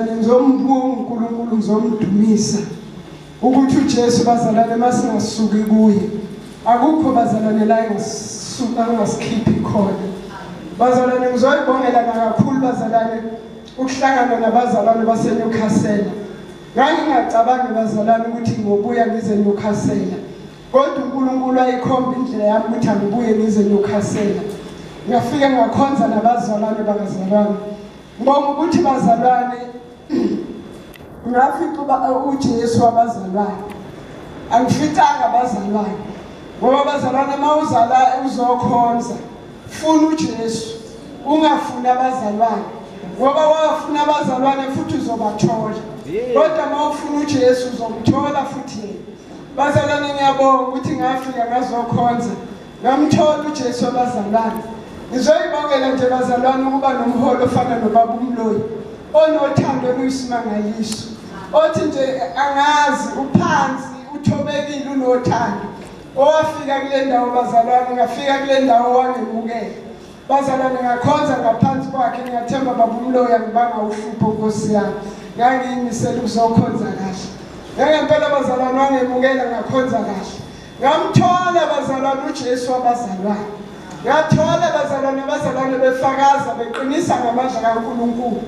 Ngizombuka uNkulunkulu ngizomdumisa ukuthi uJesu bazalwane masingasuki kuye akukho bazalwane la engasuka ngasikhiphi khona. Bazalwane ngizoyibongela kakhulu bazalwane ukuhlangana nabazalwane baseNewcastle. Ngangingacabangi bazalwane ukuthi ngobuya ngize eNewcastle. Kodwa uNkulunkulu ayikhomba indlela yami ukuthi angibuye ngize eNewcastle. Ngafika ngakhonza nabazalwane bakazalwane. Ngibonga ukuthi bazalwane ngafika uJesu wabazalwane. Angifitanga abazalwane. Ngoba abazalwane mawuzala uzokhonza funa uJesu ungafuni abazalwane. Ngoba wafuna abazalwane futhi uzobathola. Kodwa mawufuna uJesu uzomthola futhi yena. Bazalwane ngiyabonga ukuthi ngafika ngazokhonza ngamthola uJesu wabazalwane. Ngizoyibongela nje bazalwane ukuba nomholo ofana noBaba uMloyi onothando luyisimangaliso. Othi nje angazi uphansi uthobekile unothando. Owafika kule ndawo bazalwane ngafika kule ndawo wangemukela. Bazalwane ngakhonza ngaphansi kwakhe ngiyathemba Baba uMloyi angibanga uhlupho Nkosi yami. Ngangiyimisela ukuzokhonza kahle. Ngempela bazalwane wangemukela ngakhonza kahle. Ngamthola bazalwane uJesu wabazalwane. Ngathola bazalwane befakaza beqinisa ngamandla kaNkulunkulu.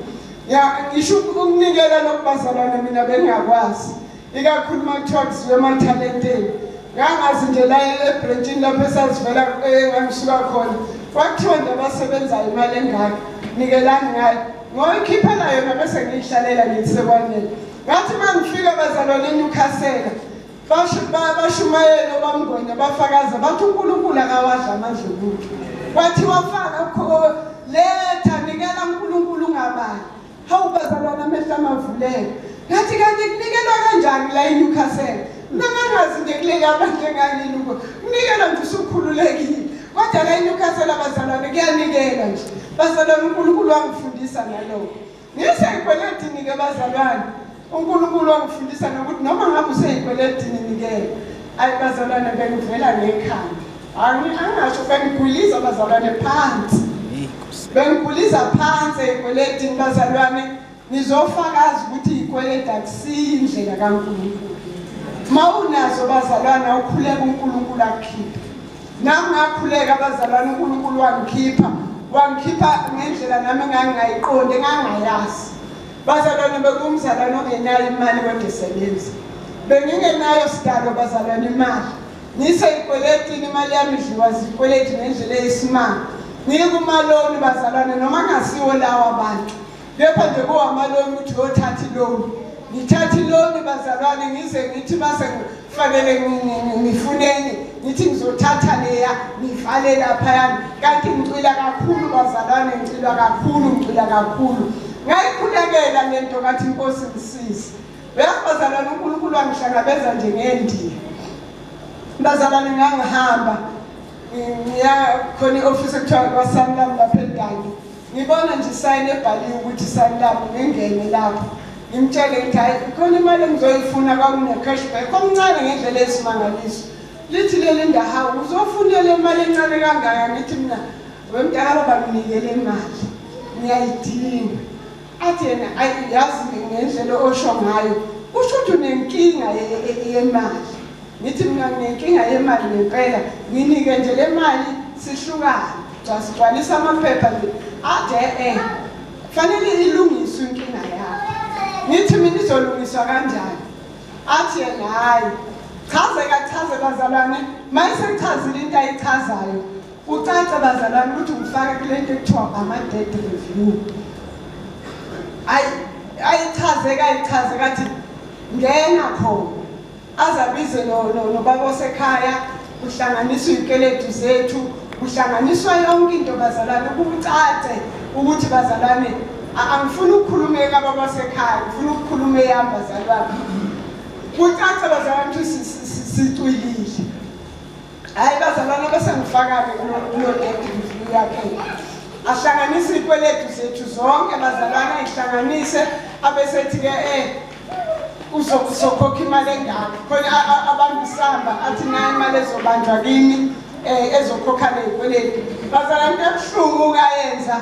Ngisho ukunikela lokubazalwane mina bengakwazi. Ikakhulu makuthiwa kuziwe emathalenteni. Ngangazi nje la eBrentini lapho esazivela engangisuka khona. Kwakuthiwa nje abasebenzayo imali engaka. Nikelani ngayo. Ngoyikhiphela yona bese ngiyihlalela ngiyisekwanele. Ngathi mangifika bazalwane eNewcastle. Bashumayela bamngwenya bafakaza bathi uNkulunkulu akawadla amandla ukuthi. Wathi wafaka letha nikela uNkulunkulu ungabani. Hawu bazalwana amehla amavuleke. Ngathi kanti kunikela kanjani la eNewcastle? Nangazi nje kuleke abantu engangiluko. Kunikela nje usukhululekile. Kodwa la eNewcastle abazalwane kuyanikela nje. Bazalwane uNkulunkulu wangifundisa ngalokho. Ngiseyikweletini ke bazalwane. uNkulunkulu wangifundisa nokuthi noma ngabe useyikweletini nikele. Ayi bazalwane bengivela ngekhanda. Angasho bengiguliza bazalwane phansi. Bengiguliza phansi ekweletini bazalwane. Nizofakaza ukuthi ikweleti akusindlela kaNkulunkulu. Mawunazo bazalwane awukhuleka uNkulunkulu akukhipha. Nami ngakhuleka bazalwane uNkulunkulu wangikhipha ngendlela nami engangayiqonde engangayazi. Bazalwane bekumzalwane ongenayo imali kodwa esebenza. Bengingenayo sidalo bazalwane imali. Ngiseyikweletini imali yami idliwa zikweleti ngendlela eyisimanga. Ngikumaloni bazalwane noma ngasiwo lawa abantu. Kepha nje kuwamaloni ukuthi uyothatha iloni. Ngithatha iloni bazalwane ngize ngithi base kufanele ngifuneni ngithi ngizothatha leya ngivale lapha yani. Kanti ngicila kakhulu bazalwane ngicila kakhulu. Ngayikhulekela lento kathi Nkosi ngisize. Bezalwane uNkulunkulu wangihlangabeza nje ngendiya. Bazalwane ngangihamba ngiya khona ioffice ekuthiwa kwaSanlam lapha eDange. Ngibona nje sign ebhaliwe ukuthi Sanlam ngingene lapho. Ngimtshele ukuthi hayi khona imali engizoyifuna kwakune cashback omncane ngendlela esimangaliso. Lithi leli ndahawu uzofunela imali encane kangaka ngithi mina wemntaka banginikele imali. Ngiyayidinga. Athi yena ayazi ngendlela osho ngayo. Kusho ukuthi unenkinga yemali. Ngithi mina nginenkinga yemali ngempela. Nginike nje le mali sihlukane. Sigcwalisa amaphepha nje. Ade fanele ilungiswe inkinga yakho. Ngithi mina izolungiswa kanjani? Athi yena hayi. Chaze bazalwane. Mayisechaza into ayichazayo. Ucaca bazalwane ukuthi ngifake kule nto ekuthiwa ama-debt review. Ayichaze kathi ngena khona. Azabize nobaba osekhaya kuhlanganiswa izikweletu zethu. Kuhlanganiswa yonke into bazalwane ukucace ukuthi bazalwane angifuni ukukhuluma ekababa sekhaya ngifuna ukukhuluma eyami bazalwane. Kucace bazalwane ukuthi sicwilile. Hayi bazalwane bese ngifakake kulo debt review yakhe. Ahlanganise izikweletu zethu zonke bazalwane ayihlanganise abesethi ke uzokhokha imali engaka. Khona abantu samba athi nayi imali ezobanjwa kimi ezokhokha lezikweletu. Bazalwane ebuhlungu kayenza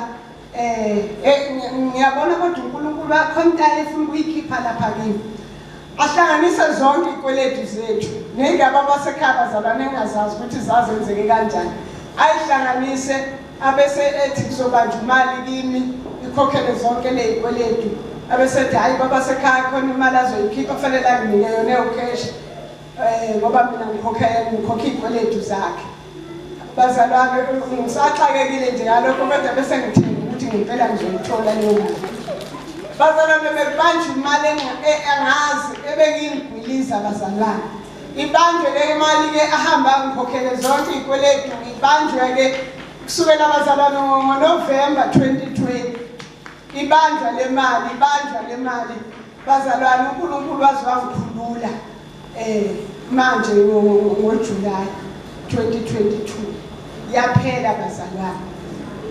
ngiyabona kodwa uNkulunkulu akhona efuna ukuyikhipha lapha kimi ahlanganise zonke ikweletu zethu nendaba abasekhaya bazalwane engazazi ukuthi zazenzeke kanjani ayihlanganise abese ethi kuzobanjwa imali kimi ikhokhele zonke lezikweletu abese ethi hayi baba sekhaya khona imali azoyikhipha kufanele anginike yona eyocash ngoba mina ngikhokha ikweletu zakhe bazalwane ngisaxakekile nje ngalokho kodwa bese ngithemba ukuthi ngempela ngizoyithola leyo mali bazalwane bebanjwa imali engazi ebengingigwiliza bazalwane ibanjwe le mali ke ahamba ngikhokhele zonke ikweletu ibanjwe ke kusukela bazalwane ngoNovember 2020 ibanjwa le mali bazalwane uNkulunkulu waziwangikhulula manje ngoJuly 2022 yaphela bazalwane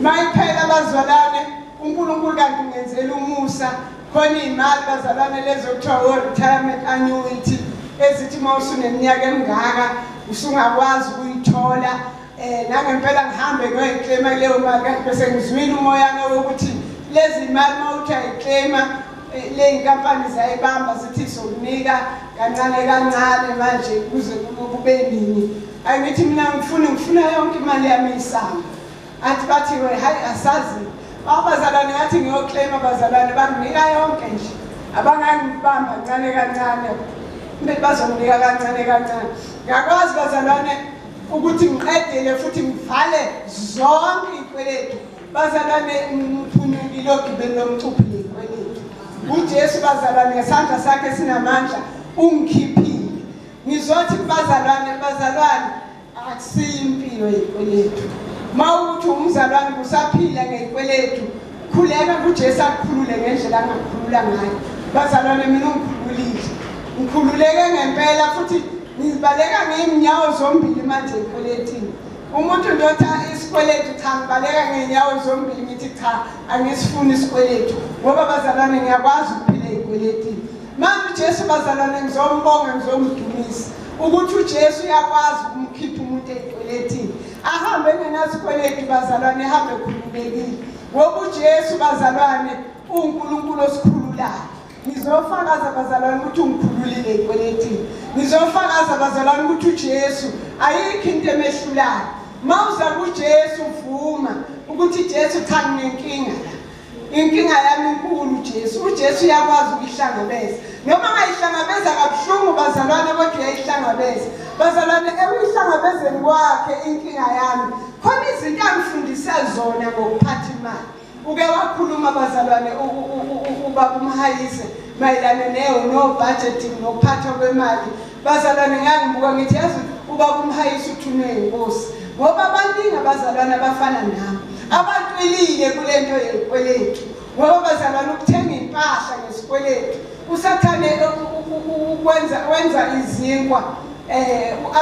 mayiphela bazalwane uNkulunkulu kanti ungenzela umusa khona imali bazalwane lezo kuthiwa retirement annuity ezithi mawusuneminyaka emingaka usungakwazi ukuyithola nangempela ngihambe ngoyiclaima leyo mali kanti bese ngizwile umoyana wokuthi lezi imali mawuthi ayiclaima le inkampani zayibamba zithi sokunika kancane manje kuze kube nini angithi mina ngifuna yonke imali yami isamba athi bathi hayi asazi abazalwane ngathi ngiyoclaima abazalwane banginika yonke nje abangangibamba kancane bazonginika kancane ngakwazi bazalwane ukuthi ngiqedele futhi ngivale zonke ikweletu bazalwane ngiphunyukile ogibeni lomcuphi lekweletu uJesu bazalwane ngesandla sakhe sinamandla ungikhiphile ngizothi bazalwane akusiyo impilo yekweletu mawuthi umzalwane kusaphila ngekweletu khuleka kuJesu akukhulule ngendlela angakhulula ngayo bazalwane mina ngikhululeke ngempela futhi ngizibaleka ngeenyawo zombili manje ekweletini umuntu ndothi isikweletu cha ngibaleka ngeenyawo zombili ngithi cha angisifuni isikweletu ngoba bazalwane ngiyakwazi ukuphila ekweletini manje uJesu bazalwane ngizombonga ngizomdumisa ukuthi uJesu uyakwazi ukumkhipha umuntu ekweletini ahambe ngenasikweletu bazalwane ahambe khululekile ngoba uJesu bazalwane uNkulunkulu osikhululayo ngizofakaza bazalwane ukuthi ungikhululile ekweletini ngizofakaza bazalwane ukuthi uJesu ayikho into emehlulayo mawuza kuJesu uvuma ukuthi Jesu cha nginenkinga la inkinga yami inkulu uJesu uyakwazi ukuyihlangabeza noma ngayihlangabeza kabuhlungu bazalwane kodwa uyayihlangabeza bazalwane eyihlangabezeni kwakhe inkinga yami khona izinto angifundisa zona ngokuphatha imali uke wakhuluma bazalwane ubaba umhayise mayelana no budgeting nokuphatha kwemali bazalwane ngiyangibuka ngithi yazi ubaba umhayise uthunwe inkosi ngoba abaningi abazalwane abafana nami abaqilile kulento yekweletu ngoba bazalwane ukuthenga impahla ngesikweletu usathane wenza izinkwa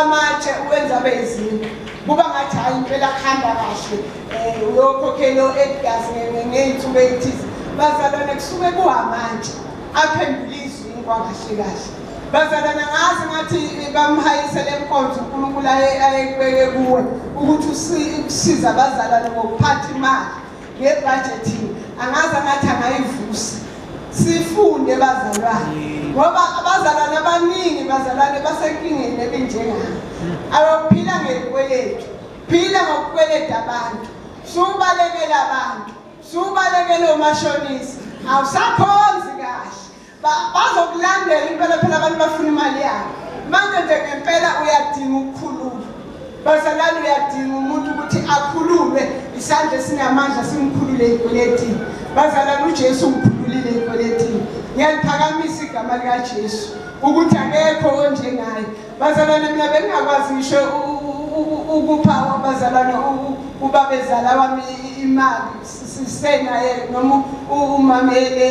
amatshe wenza beyizinkwa kuba ngathi hayi impela khanda kahle uyokhokhelo egas ngeinsuku ezithize bazalwane kusuke kuhamanje aphendula izinkwa kahle bazalwane ngazi ngathi bamhayise lenkonzo uNkulunkulu ayekubeke kuwe ukuthi usiza abazalwane ngokuphatha imali ngebudgeting angazi ngathi angayivusa sifunde bazalwane ngoba abazalwane abaningi bazalwane basenkingeni ebinjengami ayophila ngekweletu phila ngokukweleta abantu subalekela abantu subalekela omashonisi awusakhonzi kahle bazokulandela impela phela abantu bafuna imali yabo manje nje ngempela uyadinga ukukhululwa bazalwane uyadinga umuntu ukuthi akhululwe isandla sinamandla simkhulule ekweletini bazalwane uJesu umkhululile ekweletini ngiyaliphakamisa igama likaJesu ukuthi akekho onjengaye bazalwane mina bengakwazi ngisho ukupha abazalwane ubabezala wami imali sisenaye noma umamele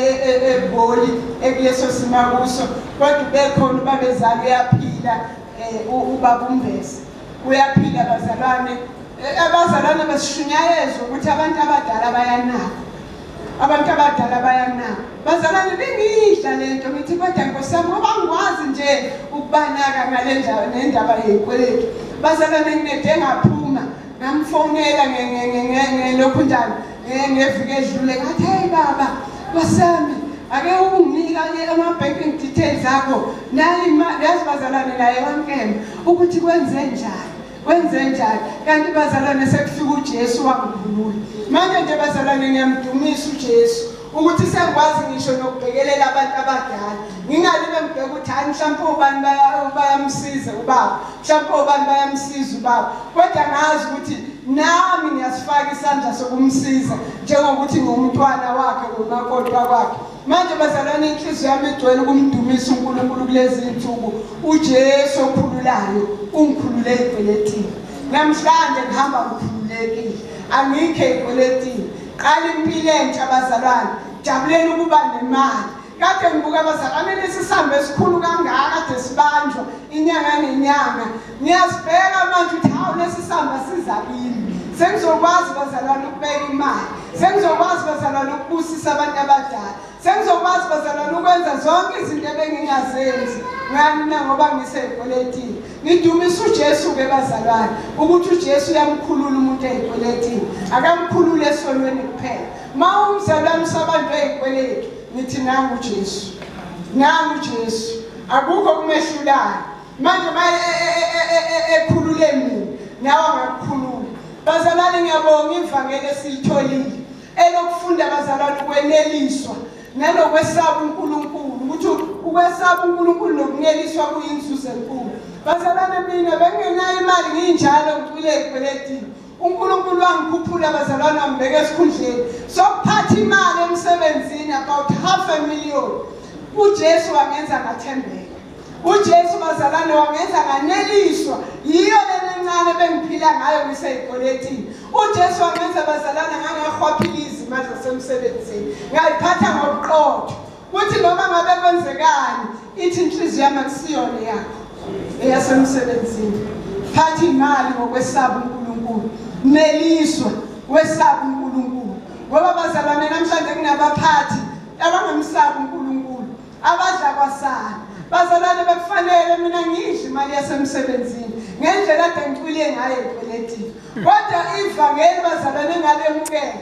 eBholi ekuleso simakuso kodwa bekhona ubabezala uyaphila ubaba Mbesa uyaphila abazalwane basishunyayezwe ukuthi abantu abadala bayanaka bazalwane bengidla lento ngithi kodwa nkosami ngoba ngikwazi nje ukubanaka ngale nendaba yekweletu bazalwane nginede ngaphuma ngamfonela ngelokhu njalo ngeviki edlule ngathi hey baba wasami ake unginika ama banking details akho nayi yazi bazalwane naye wankema ukuthi kwenze njani kanti bazalwane sekufika uJesu wangikhulula manje nje bazalwane ngiyamdumisa uJesu ukuthi sengikwazi ngisho nokubhekelela abantu abadala ngingalibe ngibheka ukuthi hayi mhlawumbe ubani bayamsiza ubaba mhlawumbe ubani bayamsiza ubaba kodwa ngazi ukuthi nami ngiyasifaka isandla sokumsiza njengokuthi ngumntwana wakhe ngomakotwa kwakhe manje bazalwane inhliziyo yami igcwele ukumdumisa uNkulunkulu kulezi insuku uJesu okhululayo ungikhulule ezikweletini namhlanje ngihamba ngikhululekile angikho ezikweletini qala impilo entsha bazalwane jabuleni ukuba nemali kade ngibuka bazalwane lesisamba esikhulu kangaka kade sibanjwa inyanga nenyanga ngiyasibheka manje ukuthi hawu lesisamba sizakini sengizokwazi bazalwane ukubeka imali sengizokwazi bazalwane ukubusisa abantu abadala sengizokwazi bazalwane ukwenza zonke izinto ebengingazenzi ngani ngoba ngiseyikweletini ngidumisa uJesu ke bazalwane ukuthi uJesu uyamkhulula umuntu eyikweletini akamkhulule esonweni kuphela mawumzalwane sabantu eyikweleti nithi nangu uJesu akukho kumehlulayo manje ekhulule mina nawe ngakukhulula bazalwane ngiyabonga ivangeli esiyitholile elokufunda bazalwane ukweneliswa nalokwesaba uNkulunkulu ukuthi ukwesaba uNkulunkulu nokungeliswa kuyinzuzo enkulu bazalwane mina bengenayo imali nginjalo ngicule ezikweletini uNkulunkulu wangikhuphula bazalwane wambeka esikhundleni sokuphatha imali emsebenzini about $500,000 uJesu wangenza ngathembeka uJesu bazalwane wangenza nganeliswa yiyo lena encane bengiphila ngayo ngiseyikweletini uJesu wangenza bazalwane ngangahwaphiliza imali zasemsebenzini ngayiphatha ngobuqotho ukuthi noma ngabe kwenzekani ithi inhliziyo yami akusiyona yakho eyasemsebenzini phatha imali ngokwesaba uNkulunkulu neliswa wesaba uNkulunkulu ngoba bazalwane namhlanje kunabaphathi abangamsaba uNkulunkulu abadla kwasana bazalwane bekufanele mina ngidle imali yasemsebenzini ngendlela kade ngicwile ngayo ezikweletini kodwa ivangeli bazalwane ngalemukela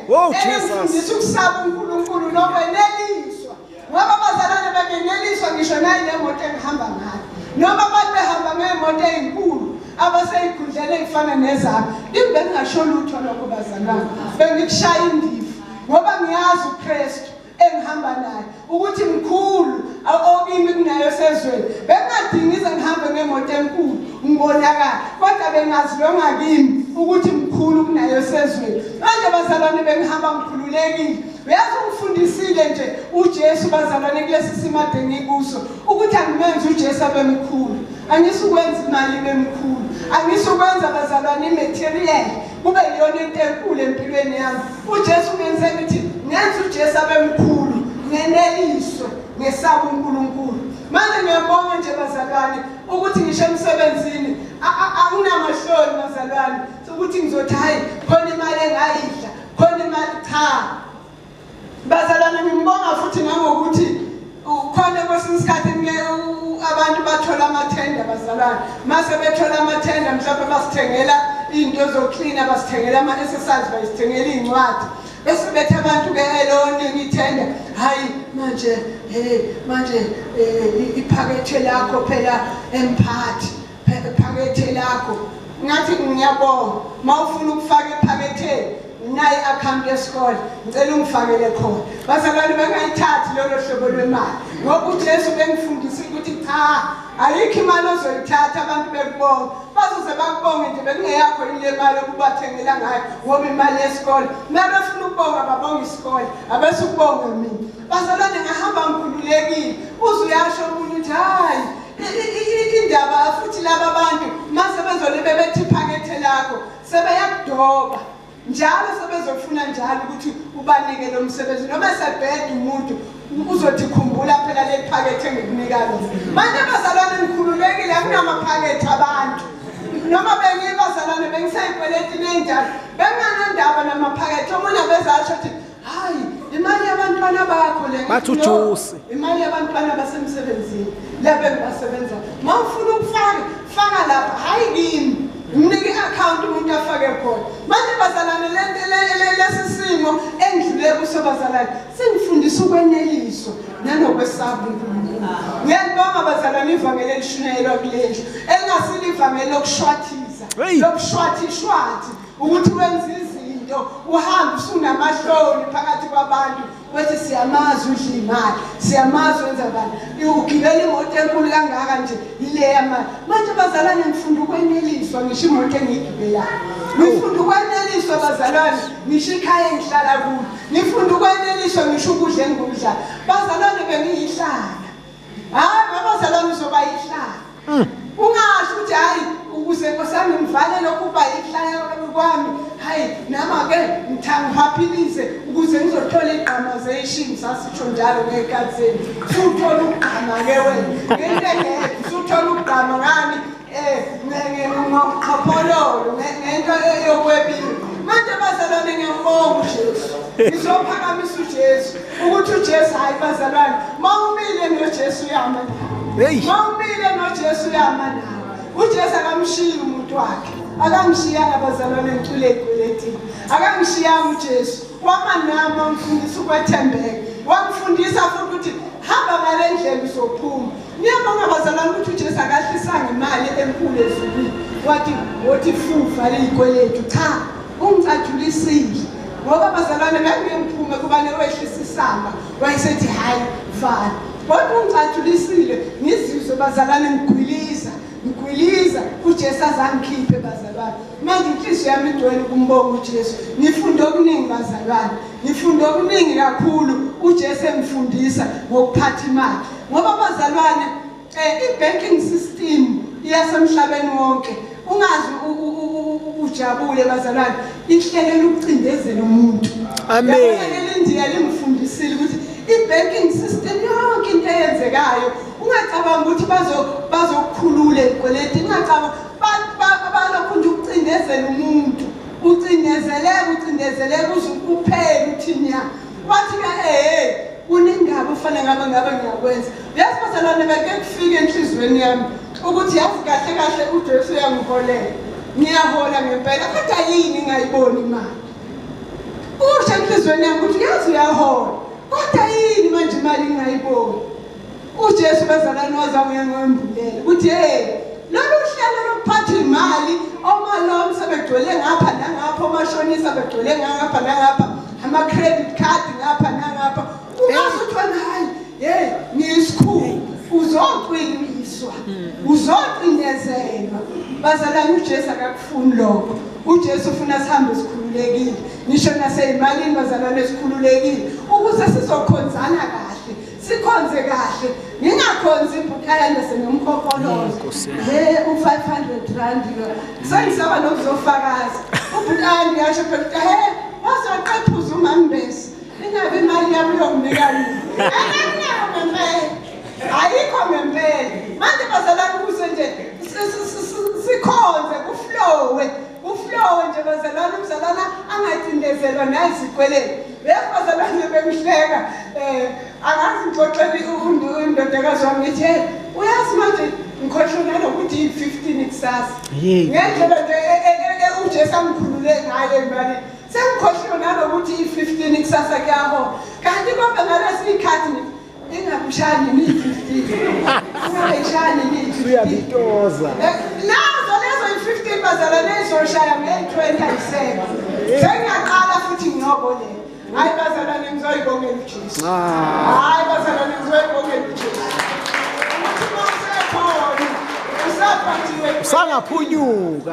elifundisa ukusaba uNkulunkulu nokweneliswa ngoba bazalwane bengeneliswa ngisho nayi lemoto engihamba ngayo noma abantu behamba ngemoto ezinkulu abaseyikhundlele ezifana nezami bengingasho lutho lokho bazalwane bengikushaya indiva ngoba ngiyazi uKristu engihamba naye ukuthi mkhulu okimi kunayo sezweni bengadingiza ngihambe ngemoto enkulu ngibonakala kodwa bengazi lo ngakimi ukuthi mkhulu kunayo sezweni manje bazalwane bengihamba ngikhululekile uyazi ungifundisile nje uJesu bazalwane kulesi simade ngikuso ukuthi angimenze uJesu abe mkhulu angisukwenza imali bemkhulu angisukwenza bazalwane imaterial kube yiyona into enkulu empilweni yami uJesu ngenze ukuthi ngenze uJesu abe mkhulu ngeneliswe ngesaba uNkulunkulu manje ngiyabonga nje bazalwane ukuthi ngisho emsebenzini akunamahloni bazalwane ukuthi ngizothi hayi khona imali engayidla khona imali cha bazalwane ngibonga futhi nangokuthi khona kwesinye isikhathi abantu bathola amathenda bazalwane mase bethola amathenda mhlawumbe basithengela into zoklina basithengela ama-exercise basithengela iy'ncwadi bese bethe abantu ke elone ngithenda hayi manje iphakethe lakho phela emphathi iphakethe lakho ngathi ngiyabonga mawufuna ukufaka iphaketheni nayi account yesikole ngicela ungifakele khona bazalwane bengayithathi lolo hlobo lwemali ngoba uJesu bengifundisile ukuthi cha ayikho imali ozoyithatha abantu bekubonga bazoze bakubonge nje bekungeyakho ile mali okubathengela ngayo ngoba imali yesikole nabafuna ukubonga babonga isikole abese ukubonga mina bazalwane ngahamba ngikhululekile uzuyasho umuntu ukuthi hayi indaba futhi laba bantu mase bezolebe bethi iphakethe lakho sebeyakudoba njalo sebezofuna njalo ukuthi ubanike lo msebenzi noma sebheda umuntu uzothi khumbula phela le phakethe engikunikala manje bazalwane ngikhululekile akunamaphakethe abantu noma bengibazalwane bengisayikweletini enjalo benganandaba namaphakethe omunye bezasho ukuthi hayi imali yabantwana bakho le bathujusi imali yabantwana basemsebenzini lebe basebenza mawufuna ukufaka faka lapha hayi kimi Ngimnika i-account umuntu afake khona. Manje bazalwane lesisimo engidlule kuso bazalwane sengifundisa ukweneliswa nanokwesaba uNkulunkulu. Ngiyabonga bazalwane ivangeli elishunyayelwa kulendlu engasile ivangeli lokushwathiza lokushwathi ukuthi wenze izinto uhambe usunamahloni phakathi kwabantu wethi siyamazi udla imali siyamazi wenza bani ugibela imoto enkulu kangaka nje ile yamali. Manje bazalwane ngifunda ukweneliswa ngisho imoto engiyigibelayo, ngifunda ukweneliswa bazalwane ngisho ikhaya engihlala kulo, ngifunda ukweneliswa ngisho ukudla engikudlayo. Bazalwane bengiyihlala hayi bazalwane uzoba yihlala ungasho ukuthi hayi ukuze nkosami ngivale lokhu uba yihlala kwami hayi nama ke ngithangiphaphize ukuze ngizothola igqamazation sasitsho njalo ngekhathini suthola ugqama ke wena ngento engekho suthola ugqama ngani ngoqhophololo ngento yokwebile. Manje bazalwane ngiyambonga uJesu ngizophakamisa uJesu ukuthi uJesu hayi bazalwane mawumile noJesu uyama nawe mawumile noJesu uyama nawe. uJesu akamshiya umuntu wakhe akamshiyanga bazalwane ngicule ekweletini akamshiyanga uJesu wama nami wamfundisa ukwethembeka wamfundisa futhi ukuthi hamba ngale ndlela uzophuma. Ngiyabonga bazalwane ukuthi uJesu akahlisanga imali enkulu ezulwini wathi fufa leyikweletu cha ungicathulisile ngoba bazalwane ngangemphume kubane wehlisa isamba wayesethi hayi vala kodwa ungicathulisile ngizizwe bazalwane ngigwiliza uJesu azangikhiphe bazalwane. Manje inhliziyo yami igcwele ukumbonga uJesu. Ngifunda okuningi bazalwane, ngifunda okuningi kakhulu uJesu engifundisa ngokuphatha imali ngoba bazalwane i-banking system iyasemhlabeni wonke ungazi ujabule bazalwane ihlelela ukucindezela umuntu. Amen. Elindiya lingifundisile ukuthi i-banking system yonke into eyenzekayo ungacabanga ukuthi bazokukhulula ezikweleti ungacabanga balokhu nje ukucindezela umuntu ucindezeleka uze ukuphela uthini wathi kunengaba ufanele ngabe ngiyakwenza. Yazi bazalwane beke kufika enhlizweni yami ukuthi yazi kahle uJesu uyangiholela ngiyahola ngempela kodwa yini ngayiboni imali usho enhlizweni yami ukuthi yazi uyahola kodwa yini manje imali ngayiboni. uJesu bazalwane wazangiyengembulela ukuthi lolu hlelo lokuphatha imali omaloni sebegcwele ngapha nangapha omashonisa begcwele ngapha nangapha ama-credit card ngapha nangapha ungazuthi wena hayi ngiyisikhulu uzoqiniswa uzocindezelwa. Bazalwane uJesu akakufuni lokho. uJesu ufuna sihambe esikhululekile ngisho naseyimalini bazalwane esikhululekile ukuze sizokhonzana kahle sikhonze kahle ngingakhonzi ibukhayana senomkhokholozo u500 rand sengisaba nokuzofakaza ubukani ngiyasho phela wazoqephuza uMama Mbesa ingabe imali yami yomnika yini ayikho ngempela. Manje bazalwane ukuze nje sikhonze kuflowe nje bazalwane umzalwana angacindezelwa nazikweleni. Bazalwane bengihleka angazi ngixoxele indodakazi wami ngithi uyazi manje ngikhohlonela ukuthi i15 kusasa ngendlela nje uJesu angikhulule ngayo imali sengikhohlonela ukuthi i15 kusasa kuyahola kanti konke ngalesi ikhathi ingakushani ni15 ungayishani ni15 uyabitoza nazo lezo i15 bazalwane ezoshaya nge27 sengiyaqala futhi ngiyobolela. Hayi bazalwane ngizoyibongela uJesu hayi bazalwane ngizoyibongela uJesu usangaphunyuka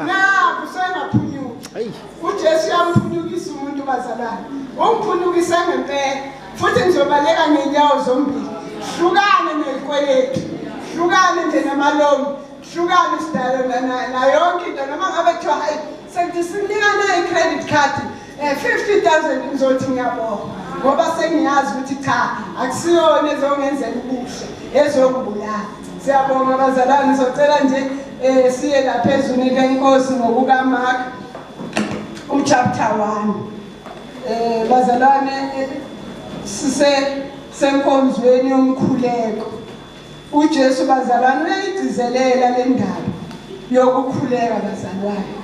usangaphunyuka uJesu yamphunyukisa umuntu bazalwane ungiphunyukise ngempela futhi ngizobaleka ngenyawo zombili hlukane nezikweletu hlukane nje namaloni hlukane sidala na yonke into noma ngabe kuthiwa hayi sekuthi sinikana i-credit card 50,000 ngizothi ngiyabonga ngoba sengiyazi ukuthi cha akusiyona ezongenzela ubuhle ezongibulala. Siyabonga bazalwane ngizocela nje siye laphezulu lenkosi ngokukaMark chapter 1 bazalwane senkonzweni yomkhuleko uJesu bazalwane uyayigcizelela le ndaba yokukhuleka bazalwane.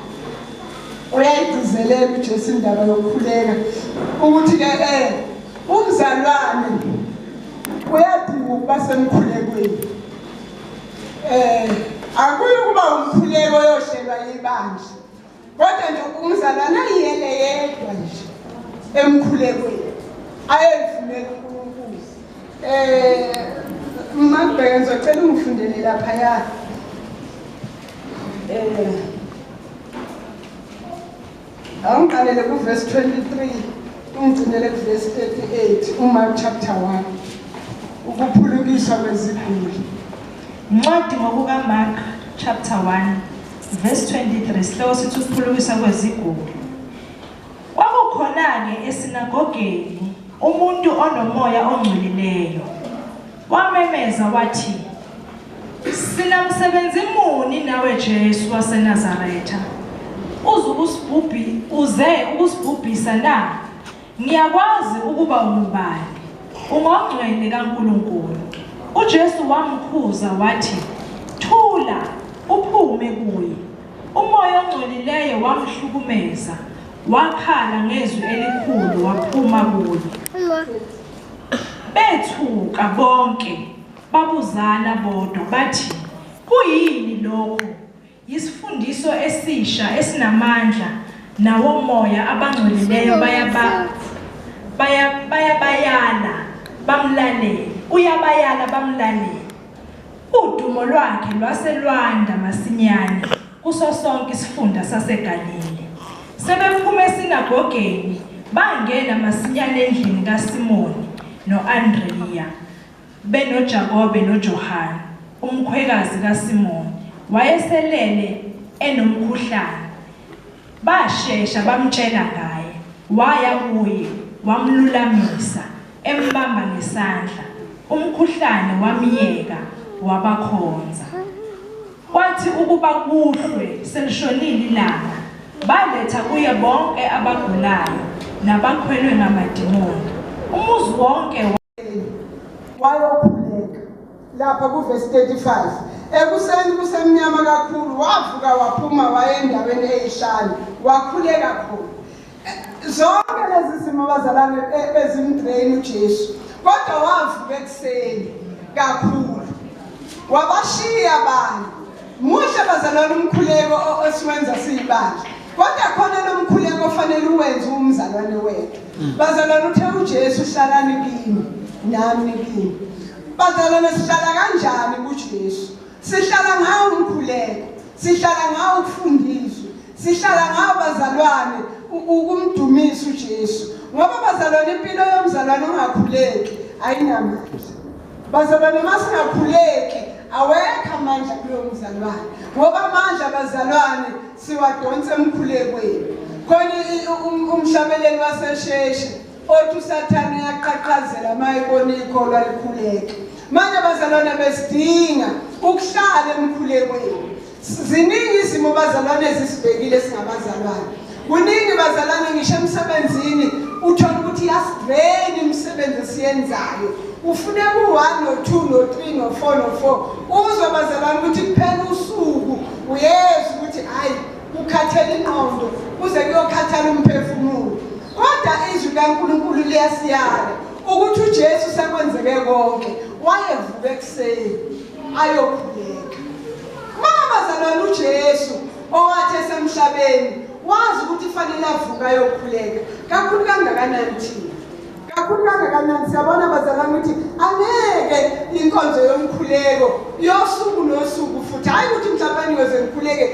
Uyayigcizelela uJesu indaba yokukhuleka ukuthi ke umzalwane uyadinga ukuba semkhulekweni. Akuyi kuba umkhuleko yohlelwa yibandla. Kodwa nje umzalwane ayiyele yedwa nje emkhulekweni. Ayefumela uNkulunkulu. Mabheke ngizocela ungifundele lapha ya. Awungiqalele ku verse 23 ungigcinele ku verse 38 uMark chapter 1 ukuphulukiswa kweziguli. Ncwadi ngokuka Mark chapter 1 verse 23 sihloko sithi ukuphulukiswa kweziguli. Kwakukhona-ke esinagogeni umuntu onomoya ongcolileyo. Wamemeza wathi, "Sinamsebenzi muni nawe Jesu waseNazaretha? Uze ukusibhubhisa na? Ngiyakwazi ukuba ungubani, ungongcwele kaNkulunkulu." uJesu wamkhuza wathi, "Thula, uphume kuye." Umoya ongcolileyo wamhlukumeza, wakhala ngezwi elikhulu waphuma kuye. Bethuka bonke, babuzana bodwa bathi, "Kuyini lokho? Yisifundiso esisha esinamandla, nawo moya abangcolileyo bayabayala bamlalele. Uyabayala bamlalele. Udumo lwakhe lwaselwanda masinyane kuso sonke isifunda saseGalile. Sebephume esinagogeni bangena masinyane endlini kaSimoni noAndreya, benoJakobe noJohane, umkhwekazi kaSimoni. Wayeselele enomkhuhlane. Bashesha bamtshela ngaye. Waya kuye, wamlulamisa, embamba ngesandla. Umkhuhlane wamiyeka, wabakhonza. Kwathi ukuba kuhlwe selishonile ilanga, baletha kuye bonke abagulayo nabakhwelwe ngamadimoni. Umuzi wonke wayokhuleka. Lapha ku verse 35 ekuseni kusemnyama kakhulu wavuka waphuma waya endaweni eyishana wakhuleka khona. Zonke lezi zimo bazalane ezimdrain uJesu, kodwa wavuka ekuseni kakhulu wabashiya abantu. Muhle bazalwane umkhuleko esiwenza siyibandla, kodwa khona lo mkhuleko ofanele uwenze umzalwane wethu. Bazalwane uthe uJesu hlalani kimi nami kimi. Bazalwane sihlala kanjani kuJesu? Sihlala ngawo umkhuleko, sihlala ngawo ukufundiswa, sihlala ngawo bazalwane ukumdumisa uJesu. Ngoba bazalwane impilo yomzalwane ongakhuleki ayinamandla. Bazalwane masingakhuleki awekho amandla kulo mzalwane. Ngoba amandla bazalwane siwadonsa emkhulekweni. Khona umhlabeleli wasesheshe othi uSathane uyaqhaqhazela mayibona ikholwa likhuleke. Manje bazalwane besidinga ukuhlala emkhulekweni. Ziningi izimo bazalwane ezisibhekile singabazalwane. Kuningi bazalwane ngisho emsebenzini uthola ukuthi yasidrain imisebenzi esiyenzayo. Ufune ku1 no2 no3 no4 no4 uzwe bazalwane ukuthi kuphela usuku uyezwa ukuthi hayi ukhathela ingqondo uze kuyokhathala umphefumulo. Kodwa izwi kaNkulunkulu liyasiyala ukuthi uJesu sekwenzeke konke, wayevuka ekuseni ayokhuleka. Bazalwane uJesu owathi esemhlabeni wazi ukuthi fanele avuka ayokhuleka. Kakhulu kangakanani thina? Kakhulu kangakanani siyabona bazalwane ukuthi angeke inkonzo yomkhuleko yosuku nosuku futhi hayi ukuthi mhlawumbe niyoze nikhuleke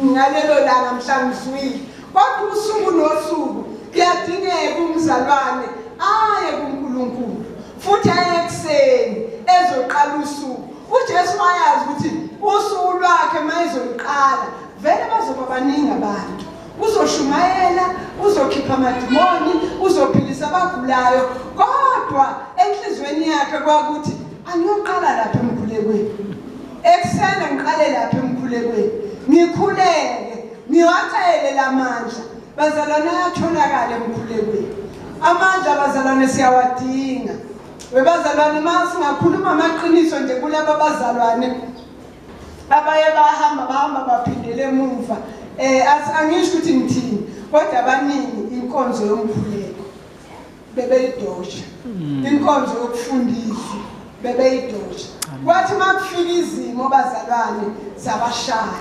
ngalelo langa mhla ngizwile. Kodwa usuku nosuku kuyadingeka umzalwane aye kuNkulunkulu futhi aye ekuseni ezoqala usuku. uJesu wayazi ukuthi usuku lwakhe mayizoqala vele bazoba baningi abantu. Uzoshumayela, uzokhipha amadimoni, uzophilisa abagulayo, kodwa enhlizweni yakhe kwakuthi angiyoqala lapha emkhulekweni. Ekuseni ngiqale lapha emkhulekweni, ngikhuleke, ngiwacele lamandla. Bazalwane ayatholakala emkhulekweni. Amandla bazalwane siyawadinga. Webazalwane masingakhuluma amaqiniso nje kulabo bazalwane abaye bahamba baphindele emuva angisho ukuthi ngithini kodwa abaningi inkonzo yomkhuleko bebeyidosha inkonzo yokufundisa bebeyidosha kwathi makufika izimo bazalwane zabashaya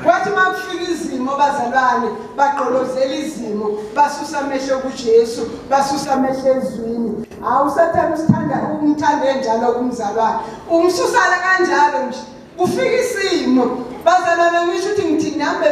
kwathi makufika izimo bazalwane baqolozela izimo basusa amehlo kuJesu basusa amehlo ezwini awusathanda usithanda umthande njalo kumzalwane umsusala kanjalo nje ufika isimo bazalwane ngisho ukuthi ngithi nambe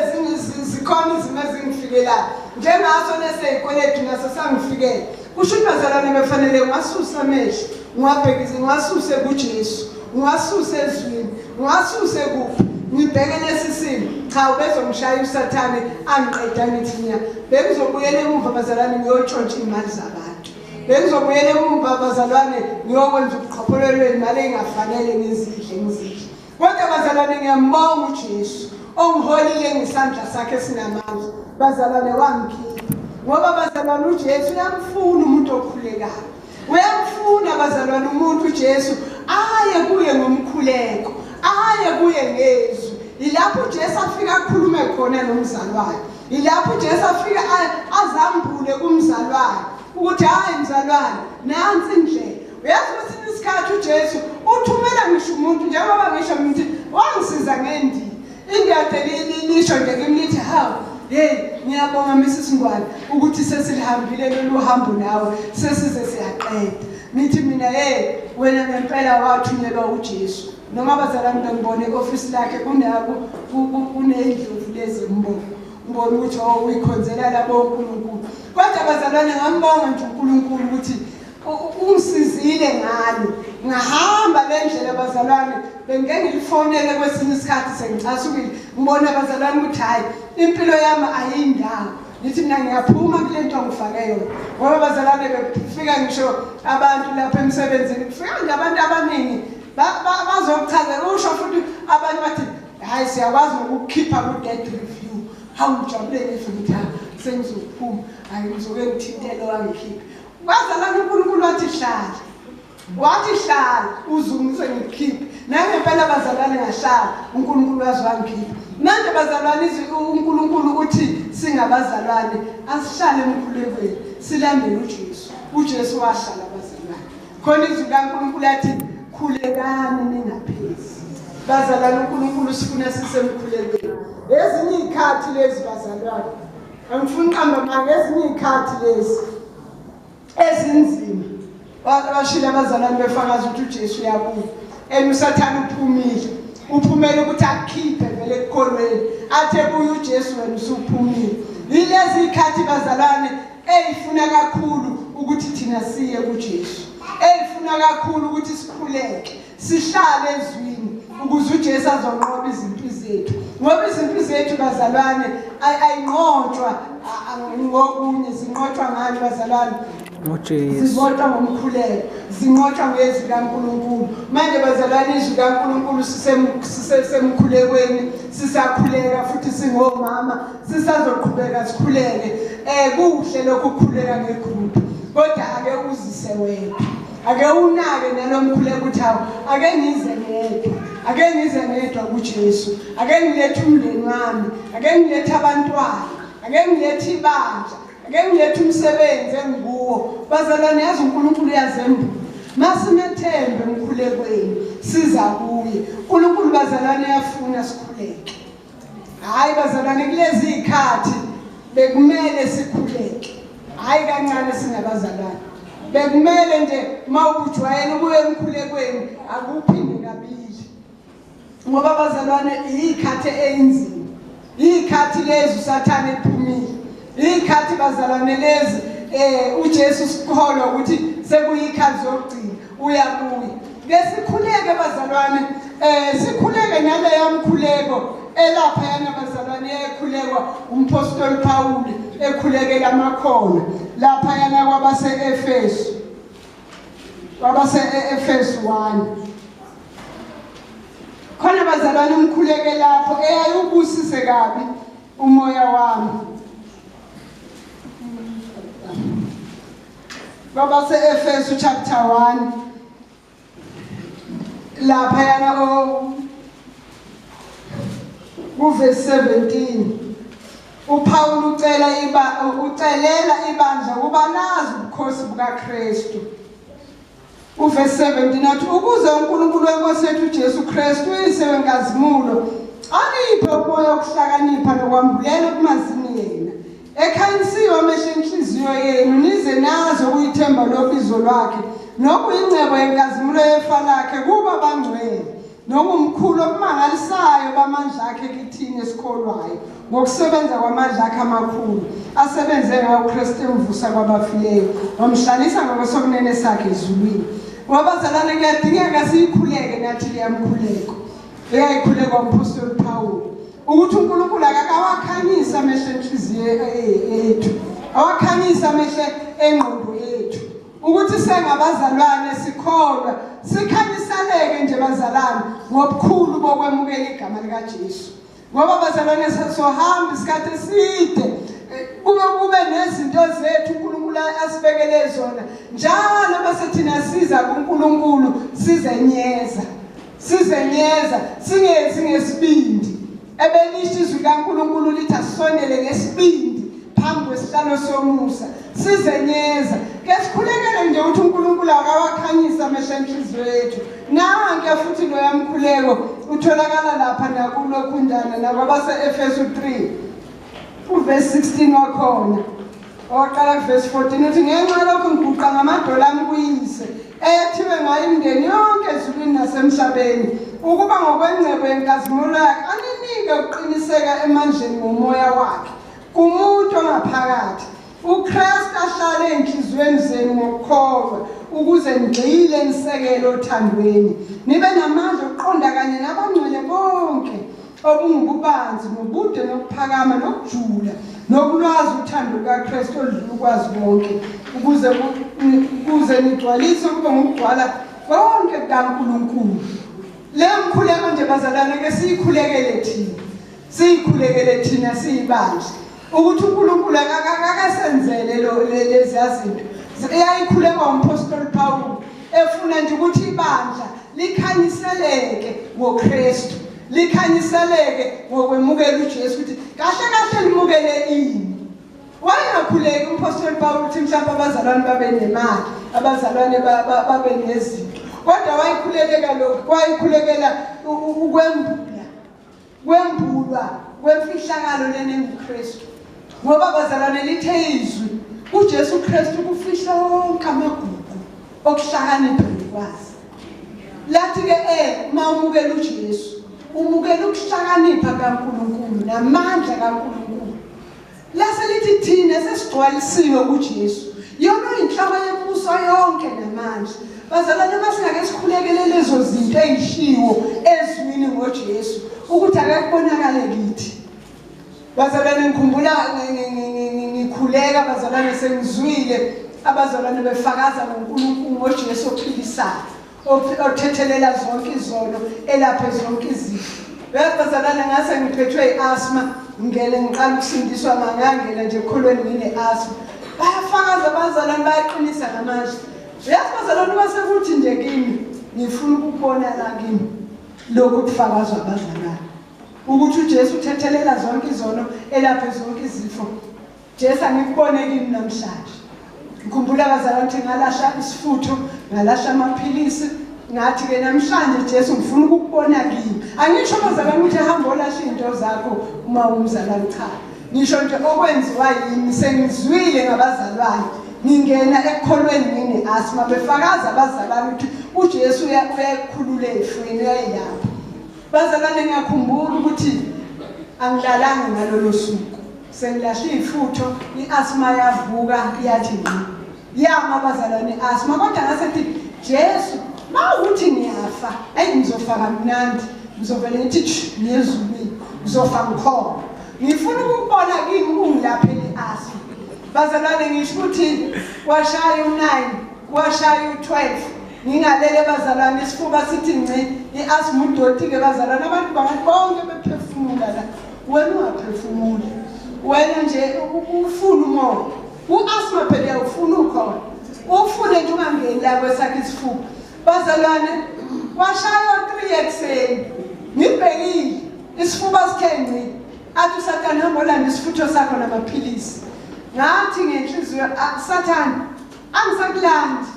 zikhona izimo ezingifikelayo njengaso neseyikweletu naso sangifikela kusho ukuthi bazalwane befanele ngasusa amehlo ngwabhekise ngasuse kuJesu ngasuse ezwini ngasuse kuphi ngibheke lesisimo cha ubezongishaya usathane angiqeda ngithi nya bekuzobuyela emuva bazalwane ngiyotshontsha imali zabantu bekuzobuyela emuva bazalwane ngiyokwenza ubuqhopholelo imali engafanele ngizidle kodwa bazalwane ngiyambonga uJesu ongiholile ngesandla sakhe esinamandla bazalwane wangikhipha ngoba bazalwane uJesu uyamfuna umuntu okhulekayo uyamfuna bazalwane umuntu uJesu aye kuye ngomkhuleko aye kuye ngezwi ilapho uJesu afika akhulume khona nomzalwane ilapho uJesu afika azambule kumzalwane ukuthi hayi mzalwane nansi indlela uyazi ukuthi isikhathi uJesu uthumela ngisho umuntu njengoba ngisho ukuthi wangisiza ngendini indiyade lisho nje kimi lithi hawu hey ngiyabonga Mrs Ngwane ukuthi sesilihambile lolu hambo nawe sesize siyaqeda nithi mina wena ngempela wathunyelwa uJesu noma bazalwane ngibone office lakhe kunako kunendlovu lezi ngibona ukuthi uyikhonzela labo uNkulunkulu kodwa bazalwane ngambonga nje uNkulunkulu ukuthi ungisizile ngalo ngahamba lendlela bazalwane bengeke ngilifonele kwesinye isikhathi sengicasukile ngibona bazalwane ukuthi hayi impilo yami ayindawo nithi mina ngiyaphuma kule nto ngifake yona ngoba bazalwane befika ngisho abantu lapha emsebenzini kufika nje abantu abaningi bazokuchazela usho futhi abantu bathi hayi siyakwazi ukukhipha ku debt review awujabulele futhi sengizophuma hayi ngizoke ngithintele wangikhipha bazalwane uNkulunkulu wathi hlala uzungise ngikhiphe nangempela bazalwane ngahlala uNkulunkulu wazwangikhipha manje bazalwane uNkulunkulu uthi singabazalwane asihlale emkhulekweni silandele uJesu wahlala bazalwane khona izwi kaNkulunkulu yathi khulekani ningaphezi bazalwane uNkulunkulu sifuna sisemkhulekweni ezinye izikhathi lezi bazalwane angifuni qamba manje ezinye izikhathi lezi ezinzima bashila abazalwane befakaza ukuthi uJesu uyabuya usathana uphumele ukuthi akukhiphe vele ekukholweni athe buya uJesu wena usuphumile yilezi izikhathi bazalwane eyifuna kakhulu ukuthi thina siye kuJesu eyifuna kakhulu ukuthi sikhuleke sihlale ezwini ukuze uJesu azonqoba izimpi zethu ngoba izimpi zethu bazalwane ayinqotshwa ngokunye zinqotshwa ngani bazalwane ngoJesu zizodwa ngomkhuleko zinqotshwa ngezwi kaNkulunkulu manje bazalwane izwi kaNkulunkulu sisemkhulekweni sisakhuleka futhi singomama sisazoqhubeka sikhuleke kuhle lokho ukukhuleka ngegroup kodwa ake uzise wena ake unake nalomkhuleko ukuthi hawo ake ngize ngedwa kuJesu ake ngilethe umndeni wami ake ngilethe abantwana ake ngilethe ibandla ake ngilethe umsebenzi engikuwo bazalwane yazi uNkulunkulu yazembula masimethembe emkhulekweni siza kuye uNkulunkulu bazalwane yafuna sikhuleke hayi bazalwane kulezi izikhathi bekumele sikhuleke hayi kancane singabazalwane bekumele nje mawujwayele ubuye emkhulekweni akuphinde kabili ngoba bazalwane izikhathi ezинzima izikhathi lezi usathane ephumile izikhathi bazalwane lezi uJesu sikholwa ukuthi sekuyikhathi zokugcina uyabuya ngesikhuleke bazalwane sikhuleke nale yamkhuleko elapha yana bazalwane ekhulekwa umpostoli Paul ekhulekela amakhono lapha yana kwabase-Efesu 1 khona bazalwane umkhuleke lapho eyayubusise kabi umoya wami kwabase-Efesu chapter 1 lapha yana uverse 17 uPaul ucelela ibandla kuba nazi ubukhosi bukaKristu. Uverse 17 athi ukuze uNkulunkulu wenkosi yethu uJesu Kristu uyise wenkazimulo aniphe umoya wokuhlakanipha nokwambulela kumazini yena ekhanyisiwe amehlo enhliziyo yenu nize nazo ukuyithemba lobizo lwakhe nokuyingcebo yenkazimulo yefa lakhe kuba bangcwele nokumkhulu okumangalisayo bamandla akhe kithini esikholwayo ngokusebenza kwamandla akhe amakhulu asebenze ngawo uKristu emvusa kwabafileyo wamhlalisa ngokwesokunene sakhe ezulwini. Wabazalwane kuyadingeka siyikhuleke nathi leyamkhuleko eyayikhuleka uMpostoli Paul ukuthi uNkulunkulu akawakhanyisa amehlo enhliziyo yethu awakhanyisa amehlo engqondo yethu ukuthi sengabazalwane sikholwa sikhanyisaleke nje bazalwane ngobukhulu bokwemukela igama likaJesu. Ngoba bazalwane sohamba isikhathi eside kube nezinto zethu uNkulunkulu asibekele zona njalo bese thina siza kuNkulunkulu sizenyeza singezi ngesibindi ebelisho izwi kaNkulunkulu lithi asonele ngesibindi phambi kwesihlalo somusa sizenyeza ke sikhulekele nje ukuthi uNkulunkulu akawakhanyisa amehlo enhliziyo yethu. Nanke futhi lo yamkhuleko utholakala lapha nakulo khundana nakwabase Efesu 3 uverse 16 wakhona oqala kuverse 14 uthi ngenxa lokho ngiguqa ngamadola ami kuyise ethiwe ngayo imindeni yonke ezulwini nasemhlabeni ukuba ngokwengcebo yenkazimulo yakhe aninike ukuqiniseka emandleni ngomoya wakhe kumuntu ongaphakathi uKristu ahlale enhliziyweni zenu ngokukholwa ukuze nigxile nisekele othandweni nibe namandla okuqonda kanye nabangcwele bonke obungububanzi nobude nokuphakama nokujula nokulwazi uthando lukaKristu oludlula ukwazi bonke ukuze nigcwalise kube ngokugcwala konke kukaNkulunkulu. Le mkhuleko nje bazalwane ke siyikhulekele thina siyibandla ukuthi uNkulunkulu akasenzele lezi zinto eyayikhulekwa uMpostoli Paul efuna nje ukuthi ibandla likhanyiseleke ngoKristu likhanyiseleke ngokwemukela uJesu ukuthi kahle limukele ini. Wayengakhuleki uMpostoli Paul ukuthi mhlawumbe abazalwane babe nemali abazalwane babe nezinto kodwa wayikhulekela ukwembulwa kwemfihlakalo lena nguKristu ngoba abazalwane lithe izwi uJesu Kristu kufihla wonke amagugu okuhlakanipha nokwazi. Lathi ke uma umukela uJesu umukela ukuhlakanipha kaNkulunkulu namandla kaNkulunkulu. Lase lithi thina sesigcwalisiwe kuJesu yona inhloko yembuso yonke namandla. Bazalwane masingake sikhulekele lezo zinto ezishiwo ezwini ngoJesu ukuthi akakubonakale kithi. Bazalwane ngikhumbula ngikhuleka bazalwane sengizwile abazalwane befakaza ngoNkulunkulu ngoJesu ophilisayo othethelela zonke izono elaphe zonke izifo. Bazalwane ngase ngiphethwe iasthma ngene ngiqala ukusindiswa mangangena nje ekholweni ngine-asthma bayafakaza abazalwane bayaqinisa ngamandla. Bazalwane basekuthi nje kimi ngifuna ukubona la kimi lokhu kufakazwa abazalwane ukuthi uJesu uthethelela zonke izono elaphe zonke izifo. Jesu angikubone kimi namhlanje. Ngikhumbula abazalwane ukuthi ngalasha isifutho ngalasha amaphilisi ngathi ke namhlanje Jesu ngifuna ukukubona kimi. Angisho abazalwane ukuthi hamba olasha into zakho uma umzalwane cha. Ngisho nje okwenziwa yimi sengizwile ngabazalwane ngingena ekholweni ngine-asthma befakaza abazalwane ukuthi uJesu uyakhulula efweni uyayilapha. Bazalwane ngiyakhumbula ukuthi angilalanga ngalolo suku sengilashe ifutho iasthma yavuka yathi ngqi yama abazalwane asthma kodwa ngasethi Jesu mawuthi ngiyafa ngizofaka kamnandi ngizovele ngithi ngiyezulwini ngizofa ngikhona ngifuna ukubona kimi ungilaphele iasthma. Bazalwane ngisho ukuthi washaya u9 washaya u12 ngingalele bazalwane isifuba sithi ngci iasthma udoti ke bazalwane abantu bonke bephefumula la wena ungaphefumula wena nje ufuna umoya uasthma phela ufuna ukhona ufune nje ungangeni la kwesakhe isifuba. Bazalwane washaya u3 ekseni ngibhekile isifuba sikhenqi athi uSathane hamba olanda isifutho sakho namaphilisi ngathi ngenhliziyo Sathane angisakulandi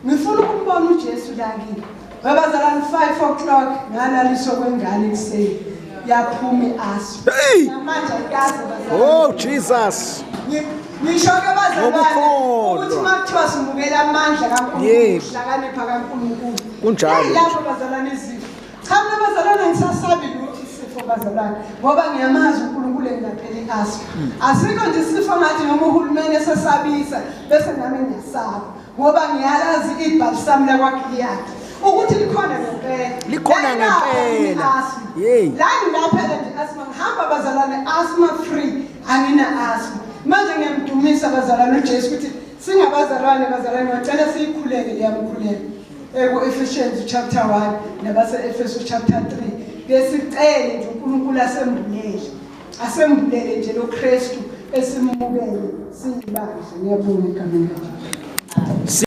ngifuna ukubona uJesu la kimi babazalana 5 o'clock ngalaliso kwengane ekuseni yaphuma iasma namanje akaze bazalana Oh Jesus. ngisho ke bazalana ukuthi makuthiwa simukela amandla kaNkulunkulu hlakanipha kaNkulunkulu kunjalo lapho bazalana izifo cha mina bazalana ngisasabi ukuthi isifo bazalana ngoba ngiyamazi uNkulunkulu engapheli asma asikho nje isifo ngathi noma uhulumeni esesabisa bese nami ngiyasaba ngoba ngiyalazi ibalsam la kwaGiliyadi ukuthi likhona ngempela hey la ngilaphela nje asma ngihamba bazalane asma free angina asma manje ngiyamdumisa bazalane uJesu ukuthi singabazalwane ngicela siyikhuleke leyamkhuleko ku-Ephesians chapter 1 nabase Efeso chapter 3 ngesicele nje uNkulunkulu asembulele nje lo Kristu esimukele siyibandla ngiyabonga igama lakhe